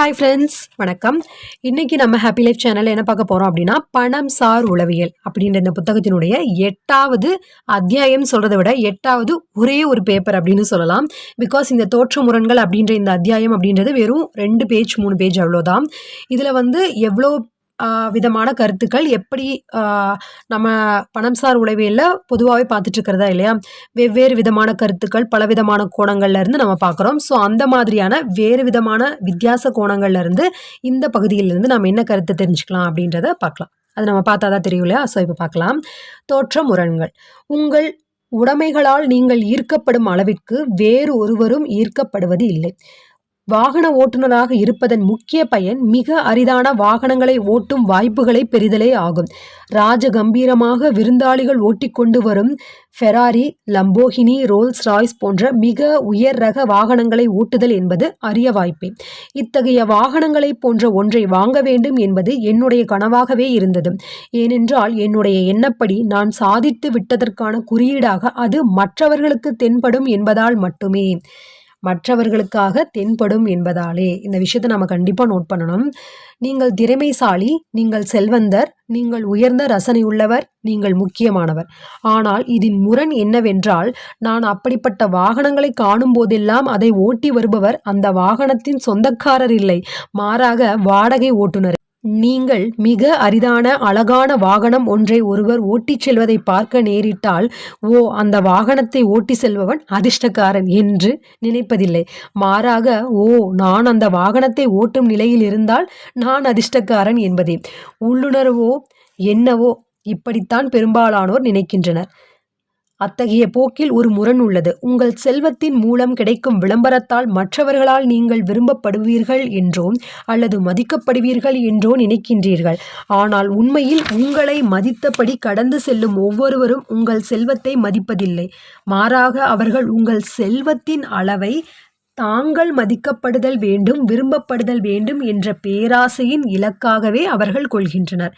Hi friends, வணக்கம். இன்றைக்கி நம்ம ஹாப்பி லைஃப் சேனலில் என்ன பார்க்க போகிறோம் அப்படின்னா, பணம் சார் உளவியல் அப்படின்ற இந்த புத்தகத்தினுடைய 8வது அத்தியாயம் சொல்கிறத விட 8வது ஒரே ஒரு பேப்பர் அப்படின்னு சொல்லலாம். பிகாஸ் இந்த தோற்ற முரண்கள் அப்படின்ற இந்த அத்தியாயம் அப்படின்றது வெறும் 2 பேஜ் 3 பேஜ் அவ்வளோதான். இதில் எவ்வளோ விதமான கருத்துக்கள் எப்படி நம்ம பணம் சார் உளவியலில் பொதுவாகவே பார்த்துட்டு இருக்கிறதா இல்லையா, வெவ்வேறு விதமான கருத்துக்கள் பலவிதமான கோணங்கள்ல இருந்து நம்ம பார்க்குறோம். ஸோ அந்த மாதிரியான வேறு விதமான வித்தியாச கோணங்கள்ல இருந்து இந்த பகுதியிலிருந்து நம்ம என்ன கருத்தை தெரிஞ்சுக்கலாம் அப்படின்றத பார்க்கலாம். அது நம்ம பார்த்தா தான் தெரியும் இல்லையா. ஸோ இப்போ பார்க்கலாம். தோற்ற முரண்கள். உங்கள் உடைமைகளால் நீங்கள் ஈர்க்கப்படும் அளவிற்கு வேறு ஒருவரும் ஈர்க்கப்படுவது இல்லை. வாகன ஓட்டுநராக இருப்பதன் முக்கிய பயன் மிக அரிதான வாகனங்களை ஓட்டும் வாய்ப்புகளை பெறுதலே ஆகும். ராஜ கம்பீரமாக விருந்தாளிகள் ஓட்டிக்கொண்டு வரும் ஃபெராரி, லம்போகினி, ரோல்ஸ் ராய்ஸ் போன்ற மிக உயர் ரக வாகனங்களை ஓட்டுதல் என்பது அரிய வாய்ப்பே. இத்தகைய வாகனங்களை போன்ற ஒன்றை வாங்க வேண்டும் என்பது என்னுடைய கனவாகவே இருந்தது. ஏனென்றால் என்னுடைய எண்ணப்படி நான் சாதித்து விட்டதற்கான குறியீடாக அது மற்றவர்களுக்கு தென்படும் என்பதால் மட்டுமே. மற்றவர்களுக்காக தென்படும் என்பதாலே. இந்த விஷயத்தை நம்ம கண்டிப்பாக நோட் பண்ணணும். நீங்கள் திறமைசாலி, நீங்கள் செல்வந்தர், நீங்கள் உயர்ந்த ரசனையுள்ளவர், நீங்கள் முக்கியமானவர். ஆனால் இதன் முரண் என்னவென்றால், நான் அப்படிப்பட்ட வாகனங்களை காணும் போதெல்லாம் அதை ஓட்டி வருபவர் அந்த வாகனத்தின் சொந்தக்காரர் இல்லை, மாறாக வாடகை ஓட்டுநர். நீங்கள் மிக அரிதான அழகான வாகனம் ஒன்றை ஒருவர் ஓட்டிச் செல்வதை பார்க்க நேரிட்டால், ஓ, அந்த வாகனத்தை ஓட்டி செல்பவன் அதிர்ஷ்டக்காரன் என்று நினைப்பதில்லை. மாறாக, ஓ, நான் அந்த வாகனத்தை ஓட்டும் நிலையில் இருந்தால் நான் அதிர்ஷ்டக்காரன் என்பதே. உள்ளுணர்வோ என்னவோ இப்படித்தான் பெரும்பாலானோர் நினைக்கின்றனர். அத்தகைய போக்கில் ஒரு முரண் உள்ளது. உங்கள் செல்வத்தின் மூலம் கிடைக்கும் விளம்பரத்தால் மற்றவர்களால் நீங்கள் விரும்பப்படுவீர்கள் என்றோ அல்லது மதிக்கப்படுவீர்கள் என்றோ நினைக்கின்றீர்கள். ஆனால் உண்மையில் உங்களை மதித்தபடி கடந்து செல்லும் ஒவ்வொருவரும் உங்கள் செல்வத்தை மதிப்பதில்லை. மாறாக அவர்கள் உங்கள் செல்வத்தின் அளவை தாங்கள் மதிக்கப்படுதல் வேண்டும், விரும்பப்படுதல் வேண்டும் என்ற பேராசையின் இலக்காகவே அவர்கள் கொள்கின்றனர்.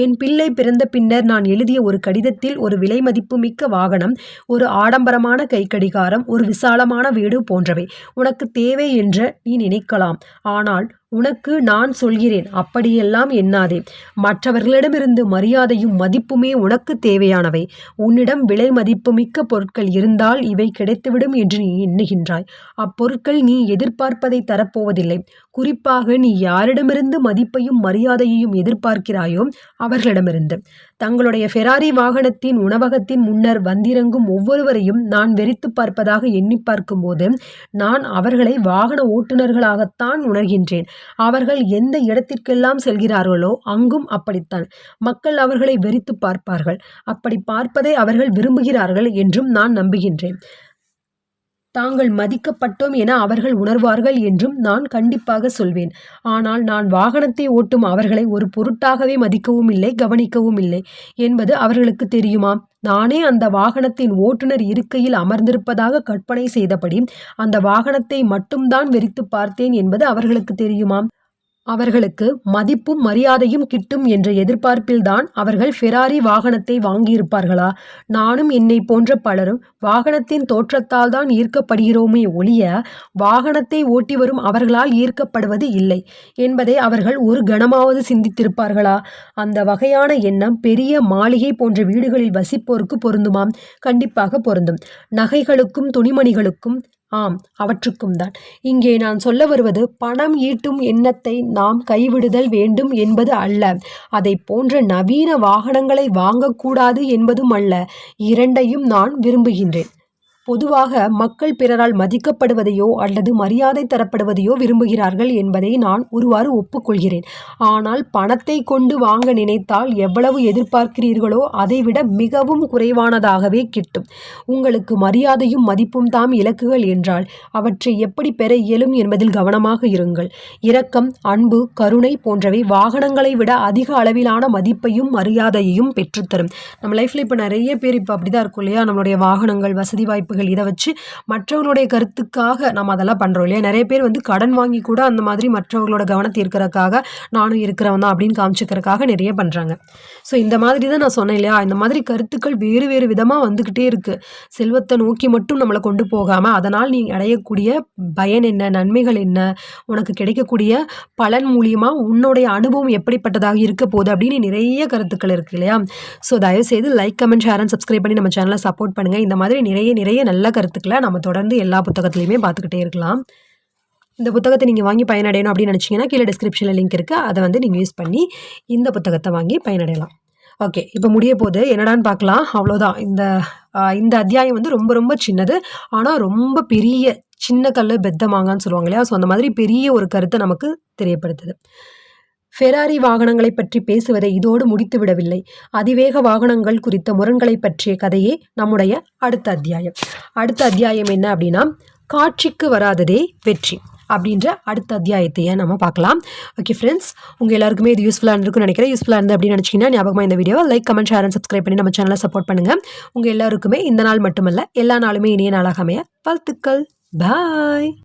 என் பிள்ளை பிறந்த பின்னர் நான் எழுதிய ஒரு கடிதத்தில் ஒரு விலை மதிப்புமிக்க வாகனம், ஒரு ஆடம்பரமான கைக்கடிகாரம், ஒரு விசாலமான வீடு போன்றவை உனக்கு தேவை என்று நீ நினைக்கலாம். ஆனால் உனக்கு நான் சொல்கிறேன், அப்படியெல்லாம் எண்ணாதே. மற்றவர்களிடமிருந்து மரியாதையும் மதிப்புமே உனக்கு தேவையானவை. உன்னிடம் விலை மதிப்புமிக்க பொருட்கள் இருந்தால் இவை கிடைத்துவிடும் என்று நீ எண்ணுகின்றாய். அப்பொருட்கள் நீ எதிர்பார்ப்பதை தரப்போவதில்லை. குறிப்பாக நீ யாரிடமிருந்து மதிப்பையும் மரியாதையையும் எதிர்பார்க்கிறாயோ அவர்களிடமிருந்து. தங்களுடைய ஃபெராரி வாகனத்தின் உணவகத்தின் முன்னர் வந்திறங்கும் ஒவ்வொருவரையும் நான் வெறித்து பார்ப்பதாக எண்ணி பார்க்கும்போது நான் அவர்களை வாகன ஓட்டுநர்களாகத்தான் உணர்கின்றேன். அவர்கள் எந்த இடத்திற்கெல்லாம் செல்கிறார்களோ அங்கும் அப்படித்தான். மக்கள் அவர்களை வெறித்து பார்ப்பார்கள். அப்படி பார்ப்பதை அவர்கள் விரும்புகிறார்கள் என்றும் நான் நம்புகின்றேன். தாங்கள் மதிக்கப்பட்டோம் என அவர்கள் உணர்வார்கள் என்றும் நான் கண்டிப்பாக சொல்வேன். ஆனால் நான் வாகனத்தை ஓட்டும் அவர்களை ஒரு பொருட்டாகவே மதிக்கவும் இல்லை, கவனிக்கவும் இல்லை என்பது அவர்களுக்கு தெரியுமா? நானே அந்த வாகனத்தின் ஓட்டுநர் இருக்கையில் அமர்ந்திருப்பதாக கற்பனை செய்தபடி அந்த வாகனத்தை மட்டும்தான் வெறித்து பார்த்தேன் என்பது அவர்களுக்கு தெரியுமா? அவர்களுக்கு மதிப்பும் மரியாதையும் கிட்டும் என்ற எதிர்பார்ப்பில்தான் அவர்கள் ஃபெராரி வாகனத்தை வாங்கியிருப்பார்களா? நானும் என்னை போன்ற பலரும் வாகனத்தின் தோற்றத்தால் தான் ஈர்க்கப்படுகிறோமே ஒழிய வாகனத்தை ஓட்டி வரும் அவர்களால் ஈர்க்கப்படுவது இல்லை என்பதை அவர்கள் ஒரு கணமாவது சிந்தித்திருப்பார்களா? அந்த வகையான எண்ணம் பெரிய மாளிகை போன்ற வீடுகளில் வசிப்போருக்கு பொருந்துமாம்? கண்டிப்பாக பொருந்தும். நகைகளுக்கும் துணிமணிகளுக்கும், ஆம், அவற்றுக்கும் தான். இங்கே நான் சொல்ல வருவது பணம் ஈட்டும் எண்ணத்தை நாம் கைவிடுதல் வேண்டும் என்பது அல்ல. அதை போன்ற நவீன வாகனங்களை வாங்கக்கூடாது என்பதும் அல்ல. இரண்டையும் நான் விரும்புகின்றேன். பொதுவாக மக்கள் பிறரால் மதிக்கப்படுவதையோ அல்லது மரியாதை தரப்படுவதையோ விரும்புகிறார்கள் என்பதை நான் ஒருவாறு ஒப்புக்கொள்கிறேன். ஆனால் பணத்தை கொண்டு வாங்க நினைத்தால் எவ்வளவு எதிர்பார்க்கிறீர்களோ அதைவிட மிகவும் குறைவானதாகவே கிட்டும். உங்களுக்கு மரியாதையும் மதிப்பும் தாம் இலக்குகள் என்றால் அவற்றை எப்படி பெற இயலும் என்பதில் கவனமாக இருங்கள். இரக்கம், அன்பு, கருணை போன்றவை வாகனங்களை விட அதிக அளவிலான மதிப்பையும் மரியாதையையும் பெற்றுத்தரும். நம்ம லைஃப்பில் இப்போ நிறைய பேர் இப்போ அப்படி தான் இருக்கும் இல்லையா? நம்மளுடைய வாகனங்கள், வசதி வாய்ப்பு பொறுப்புகள் இதை வச்சு மற்றவங்களுடைய கருத்துக்காக நம்ம அதெல்லாம் பண்ணுறோம் இல்லையா. நிறைய பேர் வந்து கடன் வாங்கி கூட அந்த மாதிரி மற்றவங்களோட கவனத்தை இருக்கிறதுக்காக நானும் இருக்கிறவன் தான் அப்படின்னு காமிச்சிக்கிறதுக்காக நிறைய பண்ணுறாங்க. ஸோ இந்த மாதிரி தான் நான் சொன்னேன் இல்லையா, இந்த மாதிரி கருத்துக்கள் வேறு வேறு விதமாக வந்துக்கிட்டே இருக்குது. செல்வத்தை நோக்கி மட்டும் நம்மளை கொண்டு போகாமல் அதனால் நீ அடையக்கூடிய பயன் என்ன, நன்மைகள் என்ன, உனக்கு கிடைக்கக்கூடிய பலன் மூலியமாக உன்னுடைய அனுபவம் எப்படிப்பட்டதாக இருக்க போகுது அப்படின்னு நிறைய கருத்துக்கள் இருக்குது இல்லையா. ஸோ தயவுசெய்து like, comment, share and subscribe பண்ணி நம்ம சேனலை சப்போர்ட் பண்ணுங்கள். இந்த மாதிரி நிறைய நல்ல கருத்துக்களை நம்ம தொடர்ந்து எல்லா புத்தகத்துலையுமே பார்த்துக்கிட்டே இருக்கலாம். இந்த புத்தகத்தை நீங்கள் வாங்கி பயனடையணும் அப்படின்னு நினச்சிங்கன்னா கீழே டிஸ்கிரிப்ஷனில் லிங்க் இருக்குது, அதை வந்து நீங்கள் யூஸ் பண்ணி இந்த புத்தகத்தை வாங்கி பயனடையலாம். ஓகே, இப்போ முடிய போது என்னடான்னு பார்க்கலாம். அவ்வளோதான். இந்த அத்தியாயம் வந்து ரொம்ப ரொம்ப சின்னது, ஆனால் ரொம்ப பெரிய சின்ன கல் பெத்த மாங்கான்னு சொல்லுவாங்க இல்லையா. ஸோ அந்த மாதிரி பெரிய ஒரு கருத்தை நமக்கு தெரியப்படுத்துது. ஃபெராரி வாகனங்களை பற்றி பேசுவதை இதோடு முடித்து விடவில்லை. அதிவேக வாகனங்கள் குறித்த முரண்களை பற்றிய கதையே நம்முடைய அடுத்த அத்தியாயம். அடுத்த அத்தியாயம் என்ன அப்படின்னா, காட்சிக்கு வராததே வெற்றி அப்படின்ற அடுத்த அத்தியாயத்தையே நம்ம பார்க்கலாம். ஓகே ஃப்ரெண்ட்ஸ், உங்கள் எல்லாருக்குமே இது யூஸ்ஃபுல்லாக இருந்திருக்குன்னு நினைக்கிறேன். யூஸ்ஃபுல்லாக இருந்து அப்படின்னு நினச்சிங்கன்னா ஞாபகமாக இந்த வீடியோவை like, comment, share and subscribe பண்ணி நம்ம சேனலை சப்போர்ட் பண்ணுங்கள். உங்கள் எல்லாருக்குமே இந்த நாள் மட்டுமல்ல எல்லா நாளுமே இனிய நாளாக அமைய வாழ்த்துக்கள். பாய்.